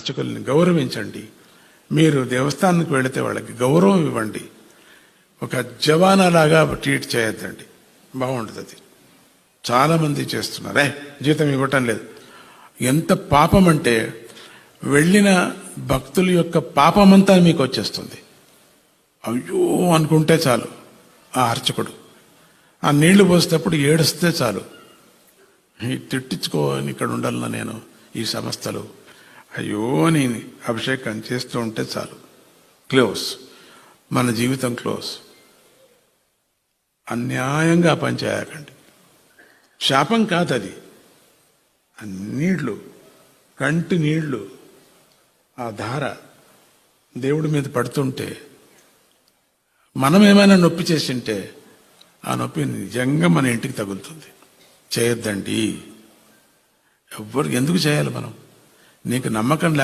అర్చకుల్ని గౌరవించండి. మీరు దేవస్థానానికి వెళితే వాళ్ళకి గౌరవం ఇవ్వండి. ఒక జవానాలాగా ట్రీట్ చేయొద్దండి. బాగుంటుంది అది. చాలామంది చేస్తున్నారు. జీతం ఇవ్వటం లేదు. ఎంత పాపం అంటే వెళ్ళిన భక్తుల యొక్క పాపమంతా మీకు వచ్చేస్తుంది. అయ్యో అనుకుంటే చాలు ఆ అర్చకుడు. ఆ నీళ్లు పోసేటప్పుడు ఏడుస్తే చాలు, తిట్టించుకోని ఇక్కడ ఉండాలన్నా నేను ఈ సంస్థలు, అయ్యో అని అభిషేకం చేస్తూ ఉంటే చాలు, క్లోజ్, మన జీవితం క్లోజ్. అన్యాయంగా పనిచేయకండి. శాపం కాదది. నీళ్లు, కంటి నీళ్లు, ఆ ధార దేవుడి మీద పడుతుంటే మనం ఏమైనా నొప్పి చేసింటే ఆ నొప్పి నిజంగా మన ఇంటికి తగులుతుంది. చేయొద్దండి. ఎవ్వరు ఎందుకు చేయాలి మనం? నీకు నమ్మకం